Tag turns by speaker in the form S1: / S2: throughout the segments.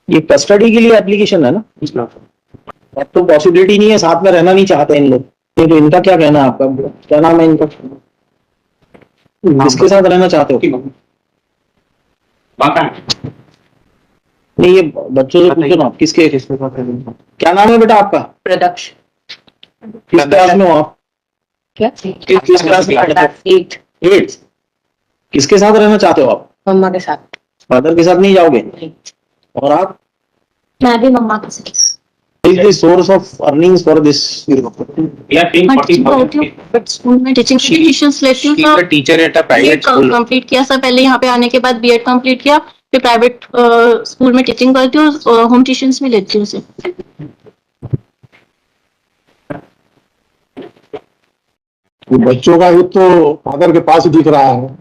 S1: ये कस्टडी के लिए एप्लीकेशन है ना? अब तो पॉसिबिलिटी नहीं है, साथ में रहना नहीं चाहते इन लोग। ये तो इनका क्या कहना है आपका? क्या नाम है इनका? किसके साथ रहना चाहते हो? नहीं, ये बच्चों से पूछो ना, किसके क्या नाम है बेटा आपका?
S2: प्रदक्ष।
S1: किस क्लास में हो आप?
S2: क्या?
S1: किस क्लास में?
S2: 8।
S1: किसके साथ रहना चाहते हो आप?
S2: मम्मा के साथ।
S1: फादर के साथ नहीं जाओगे?
S2: नहीं।
S1: और आप?
S2: मैं भी मम्मा के साथ।
S1: Is the source of earnings for this?
S2: But school में टीचिंग की ट्यूशंस लेती हूँ।
S3: She's a teacher at a private school.
S2: Complete किया सर, पहले यहाँ पे आने के बाद बीएड कंप्लीट किया, फिर प्राइवेट स्कूल में टीचिंग करती हूँ, होम ट्यूशंस भी लेती हूँ सर।
S4: बच्चों का हित तो फादर के पास ही दिख रहा है,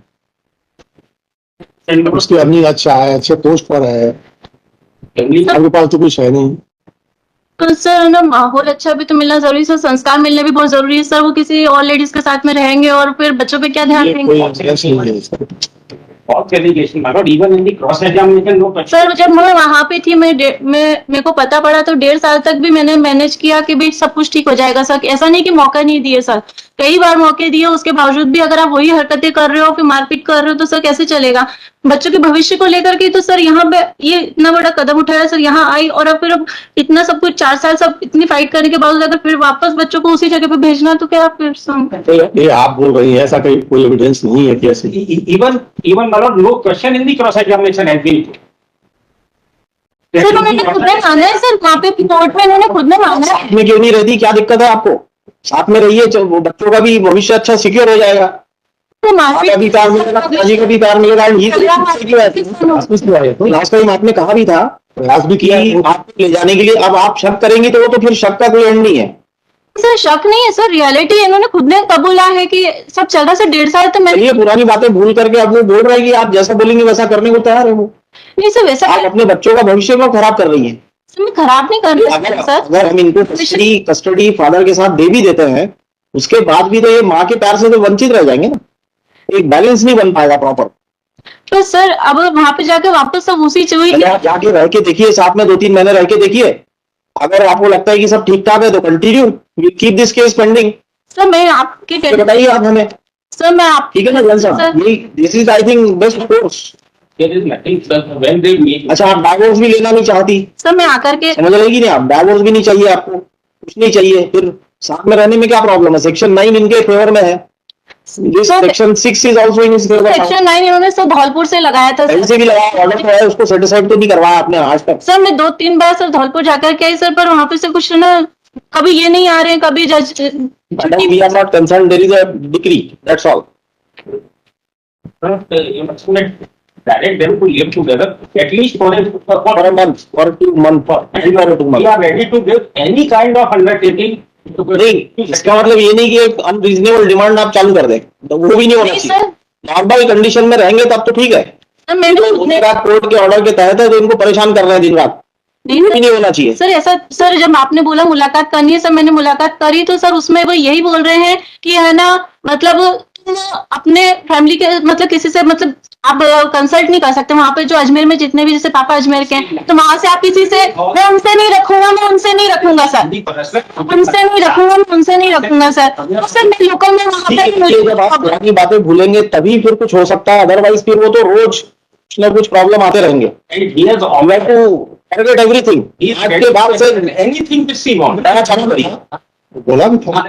S4: उसकी अर्निंग अच्छा है, अच्छे पोस्ट पर है, आपके पास तो कुछ है नहीं।
S2: तो सर ना, माहौल अच्छा भी तो मिलना जरूरी है सर, संस्कार मिलने भी बहुत जरूरी है सर। वो किसी और लेडीज के साथ में रहेंगे और फिर बच्चों पे क्या ध्यान देंगे? सर जब मैं वहां पे थी, मेरे को पता पड़ा तो 1.5 साल तक भी मैंने मैनेज किया कि भाई सब कुछ ठीक हो जाएगा सर। ऐसा नहीं कि मौका नहीं दिए सर, कई बार मौके दिए, उसके बावजूद भी अगर आप वही हरकतें कर रहे हो, फिर मारपीट कर रहे हो, तो सर कैसे चलेगा? बच्चों के भविष्य को लेकर के तो सर यहाँ पे ये इतना बड़ा कदम उठाया सर, यहाँ आई और अब फिर अब इतना सब कुछ 4 साल सब इतनी फाइट करने के बावजूद अगर फिर वापस बच्चों को उसी जगह पे भेजना, तो क्या फिर
S4: ये आप बोल रही हैं, ऐसा कोई एविडेंस नहीं है कैसे?
S3: Even my lord, no question in the cross examination has been.
S2: Sir उन्होंने खुद ने माना है सर, वहाँ पे कोर्ट में उन्होंने खुद ने माना है।
S1: साथ में क्यों नहीं रहती? क्या दिक्कत है आपको? साथ में रहिए, वो बच्चों का भी भविष्य अच्छा सिक्योर हो जाएगा।
S2: तो
S1: आपका भी प्यार मिलेगा, पिताजी का भी प्यार मिलेगा। लास्ट टाइम आपने कहा भी था, प्रयास भी किया आपको ले जाने के लिए। अब आप शक करेंगे तो वो तो फिर शक का कोई एंड नहीं है।
S2: सर शक नहीं है सर, रियलिटी इन्होंने खुद ने कबूला है कि सब चल रहा है सर 1.5 साल। तो मैं
S1: ये पुरानी बातें भूल करके अब वो बोल रहा है कि आप जैसा बोलेंगे वैसा करने को तैयार है वो।
S2: नहीं सर, वैसा
S1: आप अपने बच्चों का भविष्य को खराब कर रही है।
S2: मैं खराब नहीं कर रही सर।
S1: अगर हम इनको कस्टडी फादर के साथ दे भी देते हैं, उसके बाद भी तो ये माँ के प्यार से तो वंचित रह जाएंगे ना, एक बैलेंस नहीं बन पाएगा प्रॉपर।
S2: तो सर अब वहां पे जाके वापस सब उसी चीज
S1: आप जाके रह के देखिए, साथ में 2-3 महीने रह के देखिए। अगर आपको लगता है कि सब ठीक ठाक है तो continue, we keep this case pending.
S2: Sir मैं आपके
S1: तो बताइए आप हमें।
S2: सर मैं आप
S1: ठीक है ना जन साहब, this is I think best course. अच्छा, आप डाइवोर्स भी लेना नहीं चाहती?
S2: सर मैं आकर के
S1: समझ रही नहीं? आप डाइवोर्स भी नहीं चाहिए आपको, कुछ नहीं चाहिए, फिर साथ में रहने में क्या प्रॉब्लम है? सेक्शन 9 इनके फेवर में है, section 6 is also in his favour.
S2: Section 9 इन्होंने सर धौलपुर से लगाया था सर।
S1: से भी लगाया, ऑर्डर तो है, उसको सेटिस्फाइड तो नहीं करवाया आपने आज तक?
S2: सर मैं 2-3 बार सर धौलपुर जाकर के आई सर, पर वहां पे से कुछ ना, कभी ये नहीं आ रहे हैं, कभी जज
S1: Madam, we are not concerned. There is a decree. That's all.
S3: Direct them to live together at least for
S1: For a month, for 2 months, for 2
S3: we
S1: months.
S3: are ready to give any kind of undertaking.
S1: नहीं, इसका मतलब ये नहीं कि एक unreasonable demand आप चालू कर दें, तो वो भी नहीं होना
S2: नहीं
S1: चाहिए।
S2: सर,
S1: नॉर्मल कंडीशन में रहेंगे तब तो ठीक है।
S2: सर मैं भी खुद ने
S1: कोर्ट के ऑर्डर के तहत है तो इनको परेशान कर रहे हैं दिन रात,
S2: नहीं
S1: वो भी नहीं होना चाहिए।
S2: सर ऐसा सर, जब आपने बोला मुलाकात करनी है सर, मैंने मुलाकात करी तो सर उसमें वो यही बोल रहे हैं कि है ना, मतलब तुम अपने फैमिली के मतलब किसी से मतलब आप कंसल्ट नहीं कर सकते। वहां पे जो अजमेर में जितने भी जैसे पापा अजमेर के हैं, तो वहां से आप किसी से, मैं उनसे नहीं रखूंगा, मैं उनसे नहीं रखूंगा सर, उनसे नहीं रखूंगा, मैं उनसे नहीं रखूंगा सर। तो सर मैं लोकल में वहां
S1: जब आप
S2: पे
S1: पुरानी बातें भूलेंगे तभी फिर कुछ हो सकता है, अदरवाइज फिर वो तो रोज कुछ ना कुछ प्रॉब्लम आते रहेंगे। Forget everything. आपके बाद से
S3: Anything to see on.
S1: बताना चालू करिए।
S4: बोला भी था।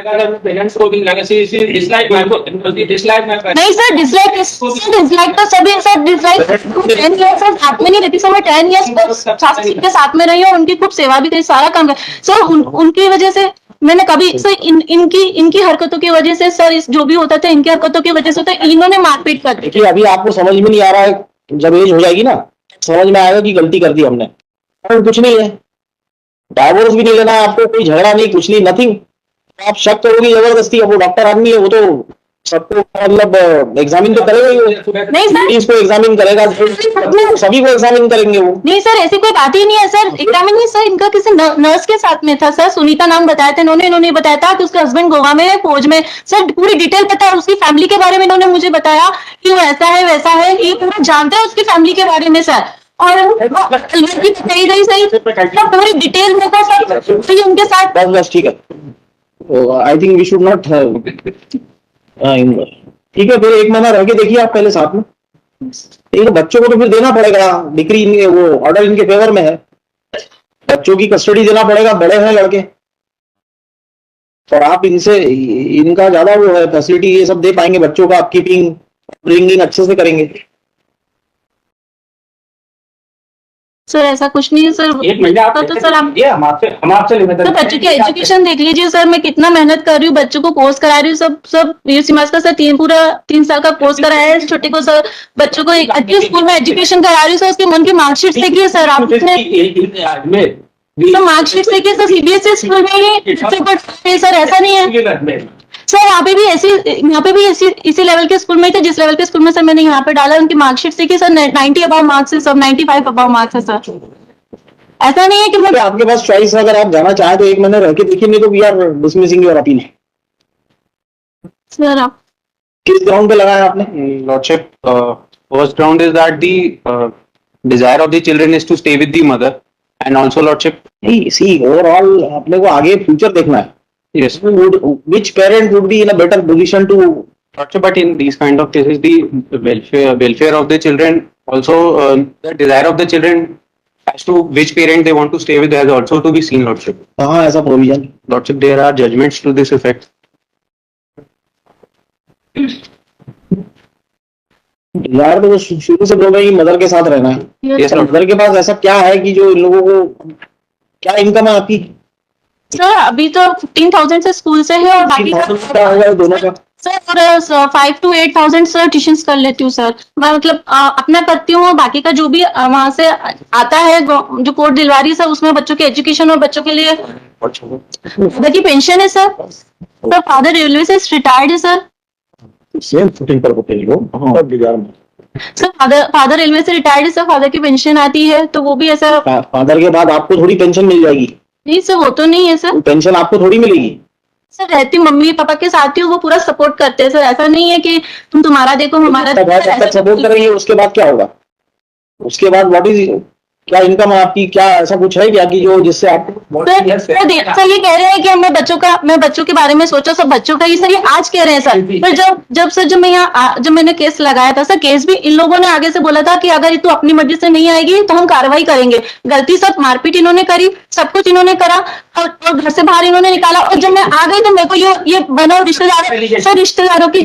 S3: पेरेंट्स को भी लगा dislike my
S2: नहीं सर, डिसलाइक तो सभी सर, डिसलाइक 10 ईयर्स सर साथ में नहीं रहती सर, मैं 10 ईयर्स के साथ में रही हूँ, उनकी खूब सेवा भी करी, सारा काम कर सर। उनकी वजह से मैंने कभी सर इनकी हरकतों की वजह से सर, जो भी होता था इनकी हरकतों की वजह से होता है, इन्होंने मारपीट कर दी।
S1: देखिए अभी आपको समझ में नहीं आ रहा है, जब एज हो जाएगी ना समझ में आएगा कि गलती कर दी हमने। और कुछ नहीं है, डाइवोर्स भी नहीं लेना है आपको, कोई झगड़ा नहीं, कुछ नहीं, नथिंग। आप शक करोगी जबरदस्ती, अब वो डॉक्टर आदमी है, वो तो सबको मतलब एग्जामिन तो करेगा ही,
S2: नहीं सर,
S1: इसको एग्जामिन करेगा, सभी को एग्जामिन करेंगे वो।
S2: नहीं सर, ऐसी कोई बात ही नहीं है सर। एग्जामिन नहीं सर, इनका किसी नर्स के साथ में था सर, सुनीता नाम बताया था इन्होंने बताया था कि उसके हस्बैंड गोवा में है, फौज में सर, पूरी डिटेल पता है उसकी फैमिली के बारे में। इन्होंने मुझे बताया कि वो ऐसा है वैसा है, ये पूरा जानते हैं उसकी फैमिली के बारे में सर। और लड़की बताई गई सही तो पूरी डिटेल में को सर फिर उनके साथ
S1: बस ठीक है, I think we should not ठीक है, फिर एक महीना रह के देखिए आप पहले साथ में। एक बच्चों को तो फिर देना पड़ेगा, डिक्री वो ऑर्डर इनके फेवर में है, बच्चों की कस्टडी देना पड़ेगा, बड़े हैं लड़के, और आप इनसे इनका ज्यादा वो है फैसिलिटी ये सब दे पाएंगे, बच्चों का अपकीपिंग ब्रिंगिंग अच्छे से करेंगे।
S2: सर ऐसा कुछ नहीं है सर।
S3: एक महीने आप
S2: तो सर आप
S3: ये हम आपसे
S2: तो बच्चों की एजुकेशन देख लीजिए सर, मैं कितना मेहनत कर रही हूँ, बच्चों को कोर्स करा रही हूँ, सब वीर समाज का सर पूरा 3 साल का कोर्स कराया है छोटे को सर, बच्चों को एक अच्छे स्कूल में एजुकेशन करा रही हूँ सर, उसके मन की मार्कशीट देखिए सर आप तो मार्कशीट देखिए सर, सीबीएसई स्कूल में ही सर, ऐसा नहीं है सर, यहाँ पे भी इसी लेवल के स्कूल में थे जिस लेवल के स्कूल में सर मैंने यहाँ पे डाला, उनकी मार्कशीट देखिए सर 90 अबाव मार्क्स है सब, 95 अबाव मार्क्स है सर। ऐसा नहीं है कि मैं
S1: आपके पास चॉइस है, अगर आप जाना चाहें तो एक महीने रह के देखिए, नहीं तो we are dismissing your appeal.
S2: Sir आप
S1: किस ग्राउंड पे लगाया आपने?
S5: Lordship, first ground is that the desire of the children is to stay with the mother, and also Lordship,
S1: नहीं, सी ओवरऑल अपने को आगे फ्यूचर देखना है।
S5: yes,
S1: Which parent would be in a better position to
S5: Lordship, but in these kind of cases, the welfare of the children, also the desire of the children as to which parent they want to stay with has also to be seen, Lordship.
S1: कहाँ ऐसा provision?
S5: Lordship, there are judgments to this effect.
S1: यार तो शुरू से बोल रहे हैं कि मदर के साथ रहना है,
S5: Yes, Lord.
S1: मदर के पास ऐसा क्या है कि जो इन लोगों को, क्या इनकम है आपकी?
S2: सर अभी तो 15,000 से स्कूल से है और बाकी
S1: 15,000 का होगा दोनों का?
S2: सर 5 to 8,000 सर ट्यूशंस कर लेती हूँ सर, मैं मतलब अपना करती हूँ, बाकी का जो भी वहाँ से आता है जो कोर्ट दिलवारी सर, उसमें बच्चों के एजुकेशन और बच्चों के लिए फादर की पेंशन है सर, फादर रेलवे से रिटायर्ड है सर,
S1: सेम फुटिंग पर होते हैं लोग, सब बिगाड़ में।
S2: सर फादर रेलवे से रिटायर्ड है सर, फादर की पेंशन आती है तो वो भी ऐसा
S1: फादर के बाद आपको थोड़ी पेंशन मिल जाएगी?
S2: नहीं सर वो तो नहीं है सर,
S1: पेंशन आपको थोड़ी मिलेगी।
S2: सर रहती मम्मी पापा के साथ ही हूँ, वो पूरा सपोर्ट करते हैं सर, ऐसा नहीं है कि तुम तुम्हारा देखो हमारा
S1: जब तक सपोर्ट करेंगे उसके बाद क्या होगा? उसके बाद व्हाट इज, क्या इनकम है आपकी, क्या ऐसा कुछ है क्या कि जो जिससे आप
S2: सर ये कह रहे हैं कि मैं बच्चों के बारे में सोचा, सब बच्चों का ही सर ये आज कह रहे हैं सर, पर जब मैं यहाँ जब मैंने केस लगाया था सर, केस भी इन लोगों ने आगे से बोला था कि अगर तू अपनी मर्जी से नहीं आएगी तो हम कार्रवाई करेंगे, गलती सब मारपीट इन्होंने करी, सब कुछ इन्होंने करा और घर से बाहर इन्होंने निकाला, और जब मैं आ गई तो मेरे को ये बना रिश्तेदारों की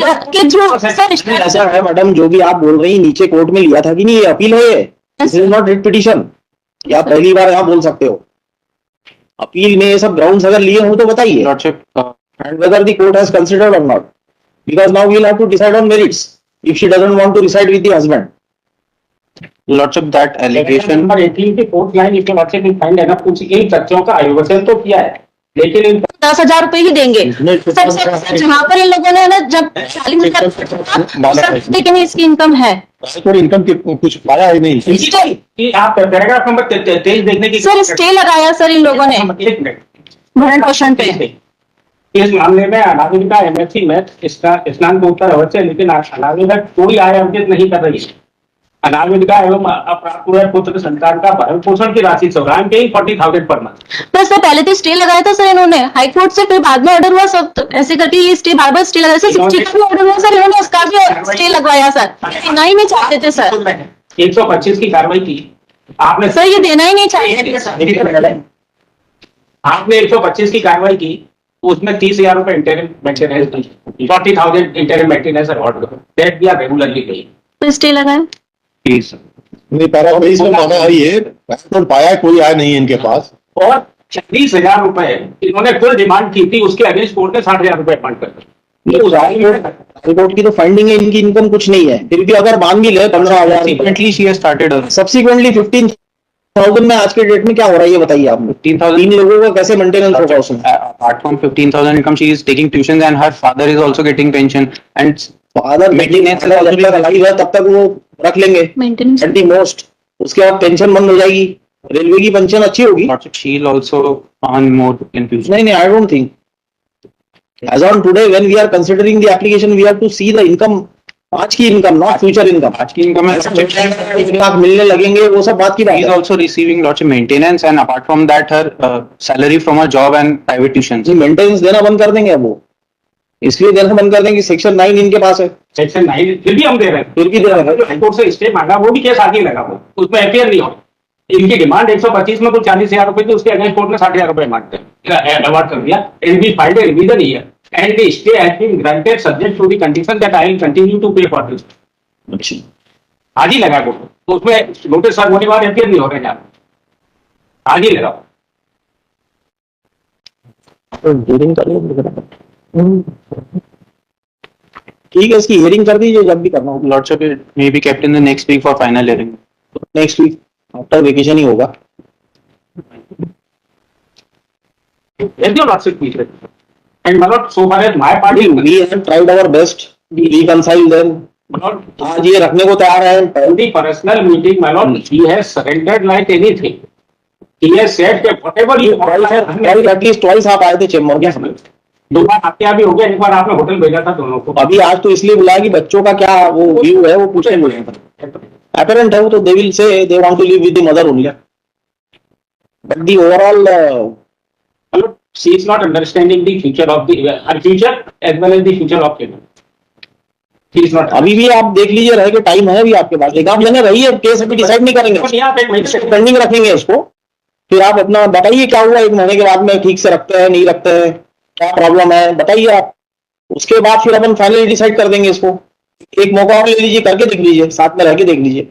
S2: जो सर
S1: ऐसा है मैडम, जो भी आप बोल रही नीचे कोर्ट में लिया था कि नहीं, ये अपील है, ये this is not writ petition, क्या आप पहली बार यहाँ बोल सकते हो? अपील में ये सब ग्राउंड्स अगर लिए हो तो बताइए,
S5: Lordship,
S1: and whether the court has considered or not, because now we'll have to decide on merits if she doesn't want to reside with the husband.
S5: Lordship, that allegation.
S3: Number 18 की fourth line इसके बाद से find है ना, कुछ इन बच्चों का आयुवर्षण तो किया है, लेकिन इन
S2: 10,000 रुपए ही देंगे सर, जहाँ पर इन लोगों ने ना जब 40,000 लेकिन इसकी इनकम है
S4: थोड़ी इनकम की कुछ पाया है नहीं?
S3: कि आप पैराग्राफ नंबर 23 देखने की
S2: सर स्टे लगाया सर इन लोगों ने
S3: एक मिनट,
S2: भरण पोषण पे।
S3: इस मामले में अनामिका एमएससी में स्नान को उत्तर अवश्य है, लेकिन अनामिका कोई आय अर्जित नहीं कर रही है। अनामिका एवं अपराध पुत्र संतान का भरण पोषण की राशि सौराम के ही 40,000 पर मंथ।
S2: बस सर पहले तो स्टे लगाया था सर इन्होंने हाई कोर्ट से, फिर बाद में ऑर्डर हुआ सब तो ऐसे करके ये स्टे बार बार स्टे लगाया सर, 60 का भी ऑर्डर हुआ सर, इन्होंने उसका भी स्टे लगवाया सर, देना ही नहीं चाहते थे सर,
S3: 125 की कार्रवाई की आपने
S2: सर ये देना ही नहीं चाहते।
S3: आपने 125 की कार्रवाई की, उसमें 30,000 रुपए इंटरिम मेंटेनेंस दी, 40,000 interim maintenance award that we are regularly paying.
S2: तो स्टे लगाया
S5: Please.
S4: नहीं, पैराग्राफ इसमें माना है ये तो पाया कोई आया नहीं है इनके पास,
S3: और 40,000 रुपए इन्होंने कुल डिमांड की थी, उसके अगेंस्ट कोर्ट ने 60,000 रुपए फंड कर दिए।
S1: कोर्ट की तो फाइंडिंग है, इनकी इनकम कुछ नहीं है, फिर भी अगर मान भी ले 15,000,
S5: Subsequently, she has started a
S1: subsequently 15,000 में आज के डेट में क्या हो रहा है ये बताइए आप।
S5: 15,000
S1: तीन लोगों का कैसे मेंटेनेंस होगा उसमें?
S5: apart from 15,000 income, she is taking tuitions and her father is also getting pension. And
S1: father maintenance जब तक अलाइव है तब तक वो रख लेंगे
S2: मेंटेनेंस।
S1: एट दी मोस्ट, उसके बाद पेंशन बंद हो जाएगी, रेलवे की पेंशन अच्छी होगी।
S5: Lordship, she'll also earn more in future.
S1: नहीं, I don't think, as on today when we are considering the application we have to see the income आज की इनकम, नॉट फ्यूचर इनकम।
S5: आज की income है
S1: 1 लाख मिलने लगेंगे, वो सब बात की बात
S5: he is
S1: है।
S5: also receiving lots of maintenance and apart from that her salary from her job and private tuitions.
S1: जी मेंटेनेंस देना बंद कर देंगे अब वो, इसलिए देना बंद कर देंगे, सेक्शन 9 इनके पास है,
S3: सेक्शन 9 फिर भी हम दे रहे हैं,
S1: फिर भी दे रहे हैं।
S3: जो हाईकोर्ट से स्टे मांगा वो भी केस आगे लगा, वो उसमें एफआईआर नहीं हो। इनकी डिमांड 125 में कुल 40,000 रुपए थी, उसके अगेंस्ट कोर्ट ने 60,000 रुपए अवार्ड कर दिया। And we filed a revision here and the stay has been granted subject to the condition that I will continue to pay for this.
S1: अच्छा,
S3: आज ही लगा कोर्ट, तो उसमें नोटिस सर्व होने के बाद एफआईआर नहीं हो रहे हैं, आज ही लगा।
S1: तो हियरिंग कर लो, ठीक है, इसकी हियरिंग कर दीजिए जब भी करना हो।
S5: Lordship it may be kept in the next week for final hearing.
S1: Next week after vacation ही होगा।
S3: Yes, your lordship, please. And my lord, so far as my party,
S1: We have tried our best, we reconcile them।
S3: my lord,
S1: आज ये रखने को तैयार है।
S3: in the personal meeting, my lord, he has surrendered like anything. He has said that whatever you want,
S1: at least twice आप आए थे chamber के समय।
S3: 2 बार आपके यहाँ भी हो गया, एक बार आपने होटल भेजा था दोनों को।
S1: अभी आज तो इसलिए बुलाया कि बच्चों का क्या वो व्यू है वो पूछने बुलाया था। Apparent है वो, तो they will say they want to live with the mother only, but the overall
S3: My lord, she is not understanding the future of the her future as well as the future of Kerala. She is not.
S1: अभी भी आप देख लीजिए, रह के time है अभी आपके पास, एक आध महीने रही है, केस अभी डिसाइड नहीं करेंगे,
S3: यहाँ पे
S1: पेंडिंग रखेंगे इसको, फिर आप अपना बताइए क्या हुआ, 1 महीने के बाद में ठीक से रखते हैं नहीं रखते हैं, क्या प्रॉब्लम है बताइए आप, उसके बाद फिर अपन फाइनली डिसाइड कर देंगे इसको। एक मौका और ले लीजिए, करके देख लीजिए, साथ में रह के देख लीजिए,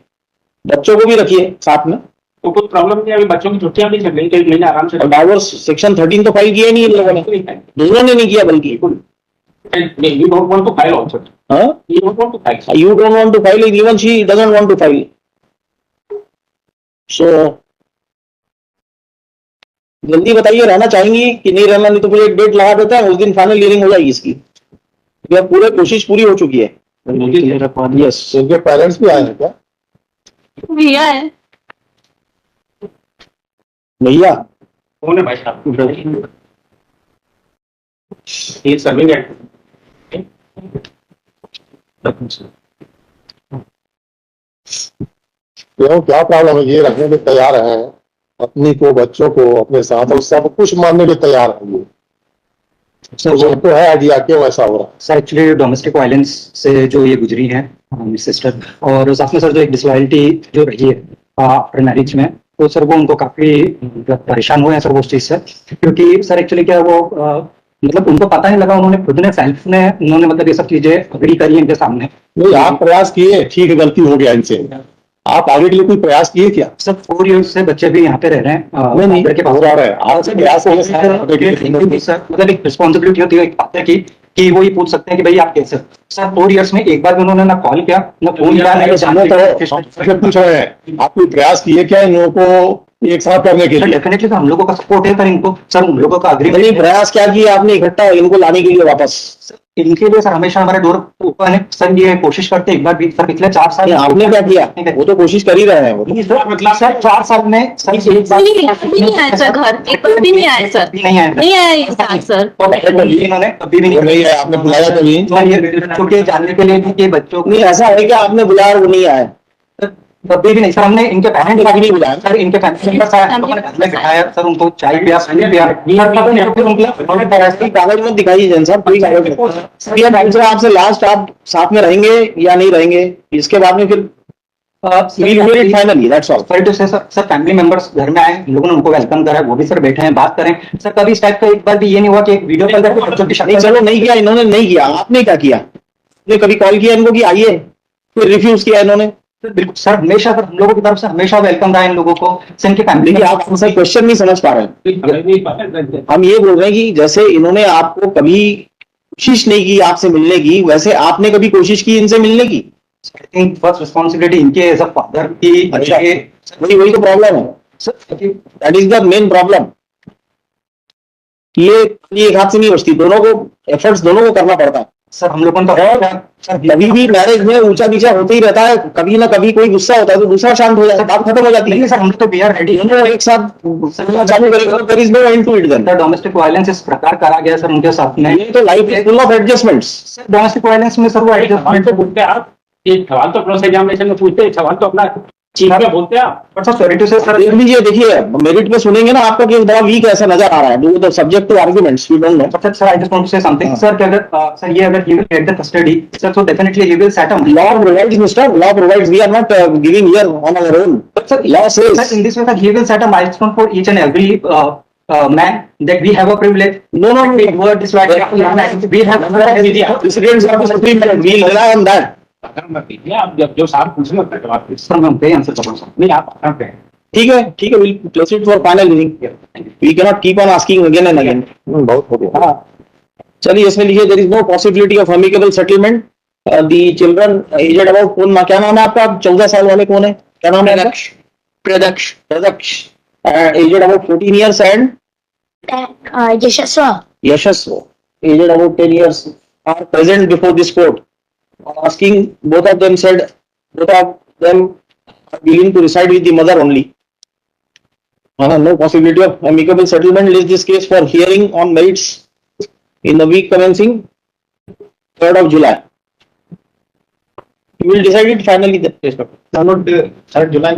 S1: बच्चों को भी रखिए साथ में।
S3: तो कुछ प्रॉब्लम नहीं है, अभी बच्चों की छुट्टियां भी चल रही, तो 1 महीने आराम से।
S1: और डाइवोर्स सेक्शन 13 तो फाइल किया ही नहीं इन लोगों ने, दोनों ने नहीं किया बल्कि।
S3: You don't want to file also.
S1: हाँ,
S3: You don't want to file.
S1: you don't want to file it, even she doesn't want to file, so जल्दी बताइए रहना चाहेंगी कि नहीं रहना, नहीं तो फिर एक डेट लगा देते हैं, उस दिन फाइनल हियरिंग हो जाएगी इसकी। ये पूरे कोशिश पूरी हो चुकी है। यस,
S4: इनके पेरेंट्स भी आए हैं क्या?
S2: भैया है।
S1: भैया
S3: कौन है भाई साहब? He is serving at.
S4: क्यों, क्या प्रॉब्लम है? ये रखने के तैयार हैं पत्नी को, बच्चों को अपने साथ, और सब कुछ मानने के तैयार है ये।
S6: सर
S4: तो उनको है आइडिया क्यों ऐसा हो रहा है?
S6: सर एक्चुअली डोमेस्टिक वायलेंस से जो ये गुजरी है सिस्टर, और साथ में सर जो एक डिसलॉयल्टी जो रही है आफ्टर मैरिज में, तो सर वो उनको काफी परेशान हुए हैं सर वो उस चीज से, क्योंकि सर एक्चुअली क्या वो मतलब उनको पता नहीं लगा, उन्होंने खुद ने सेल्फ ने उन्होंने मतलब ये सब चीजें अग्री करी इनके सामने।
S4: नहीं, आप प्रयास किए, ठीक है गलती हो गया इनसे, आप आगे के लिए कोई प्रयास किए क्या?
S6: सर 4 years से बच्चे भी यहाँ पे रह रहे हैं
S4: नहीं
S6: घर के
S4: हो रहा है, आपसे प्रयास होने से
S6: सर मतलब एक रिस्पॉन्सिबिलिटी होती है एक फादर की कि वो ये पूछ सकते हैं कि भाई आप कैसे। सर 4 years में एक बार भी उन्होंने ना कॉल किया ना फोन किया ना
S4: जाने तो पूछ रहे हैं, आप कोई प्रयास किए क्या इन लोगों को एक साथ करने के लिए?
S6: डेफिनेटली सर हम लोगों का सपोर्ट है, पर इनको सर उन लोगों का
S1: नहीं,
S6: अग्रीमेंट
S1: प्रयास क्या किया आपने इकट्ठा इनको लाने के लिए वापस?
S6: इनके लिए सर हमेशा हमारे डोर ओपन है सर, ये कोशिश करते हैं एक बार भी सर पिछले 4 साल
S1: नहीं, आपने क्या किया? वो तो कोशिश कर ही रहे हैं वो तो।
S6: नहीं सर मतलब सर 4 साल में सर एक बार
S2: नहीं आए सर घर, एक बार भी नहीं आए सर,
S6: भी नहीं आए
S2: नहीं आए इस साल सर।
S6: इन्होंने कभी भी
S4: वो नहीं है, आपने बुलाया कभी?
S6: बच्चों के जानने के लिए कि बच्चों को
S1: नहीं, ऐसा है कि आपने बुलाया और वो नहीं आए?
S6: कभी भी नहीं सर, हमने इनके पेरेंट्स
S1: कभी नहीं बुलाया
S6: सर, इनके फैमिली मेंबर्स आए, हम लोगों ने घर में बिठाया सर, उनको चाय पिया पानी पिया,
S1: कागज मत दिखाइए जैन साहब, कोई कागज मत। ये टाइम से आपसे लास्ट आप साथ में रहेंगे या नहीं रहेंगे, इसके बाद में फिर finally that's all.
S6: Sir to say sir family members घर में आए, हम लोगों ने उनको वेलकम करा, वो भी सर बैठे हैं बात करें सर। कभी इस टाइप का एक बार भी ये नहीं हुआ कि एक वीडियो कॉल करके बच्चों की
S1: नहीं, चलो नहीं किया इन्होंने, नहीं किया आपने, क्या किया आपने? कभी कॉल किया इनको कि आइए, फिर रिफ्यूज किया इन्होंने?
S6: बिल्कुल सर, हमेशा सर हम लोगों की तरफ से हमेशा वेलकम रहा इन लोगों को सर, इनके फैमिली
S1: देखिए आप हमसे क्वेश्चन नहीं समझ पा रहे हैं। हम ये बोल रहे हैं कि जैसे इन्होंने आपको कभी कोशिश नहीं की आपसे मिलने की, वैसे आपने कभी कोशिश की इनसे मिलने की?
S6: आई थिंक फर्स्ट रिस्पॉन्सिबिलिटी इनके एज अ फादर की।
S1: अच्छा, वही तो प्रॉब्लम है, that is the main problem. ये एक हाथ से नहीं बचती, दोनों को एफर्ट्स दोनों को करना पड़ता है।
S6: सर हम लोगों ने
S1: और
S6: तो
S1: कभी भी मैरिज में ऊंचा नीचा होते ही रहता है, कभी ना कभी कोई गुस्सा होता है तो दूसरा शांत हो जाता है, बात खत्म हो जाती
S6: नहीं
S1: है।
S6: सर, हम लोग तो वी आर रेडी।
S1: दोनों एक साथ चलना चालू करेगा, there is no end to it then.
S6: Sir domestic violence इस प्रकार करा गया सर उनके साथ में।
S1: ये तो life is full of adjustments.
S6: Sir domestic violence में सर वो
S3: एक सवाल तो
S6: एडजस्टमेंट
S3: पूछते हैं आप, एक सवाल तो क्रॉस एग्जामिनेशन में पूछते हैं, एक सवाल तो अपना चीफ में बोलते हैं आप।
S6: But sir sorry to say sir
S1: देख लीजिए, देखिए मेरिट में सुनेंगे ना आपका केस बड़ा वीक ऐसा नजर आ रहा है, तो subject to arguments we don't know.
S6: Sir I just want to say something sir कि अगर सर ये अगर he will get the custody sir तो definitely he will set a
S1: Law provides, mister. Law provides. We are not giving here on our own.
S6: sir
S1: Law says.
S6: sir in this way that he will set a milestone for each and every man that we have a privilege.
S1: No, no,
S6: We
S1: no.
S6: were divided. We have
S1: Presidents of the Supreme Court. We'll rely on that.
S3: आराम मत कीजिए, आप जब जो साहब पूछ रहे हैं जवाब दीजिए।
S6: सर मैं उनका ही आंसर कर रहा हूं।
S3: नहीं, आप आराम करें।
S1: ठीक है, ठीक है. We'll place it for final hearing. We cannot keep on asking again and again.
S4: बहुत हो गया।
S1: हाँ. चलिए इसमें लिखिए there is no possibility of amicable settlement. The children aged about कौन क्या नाम है आपका? 14 साल वाले कौन है? क्या नाम है आपका?
S5: Pradaksh.
S1: Pradaksh. Aged about 14 years and
S7: Yashaswa.
S1: Yashaswa, aged about 10 years, are present before this court. Asking, both of them said, both of them are willing to reside with the mother only. No possibility of amicable settlement. List this case for hearing on merits in the week commencing 3rd of July. You will decide it finally.
S3: Sir July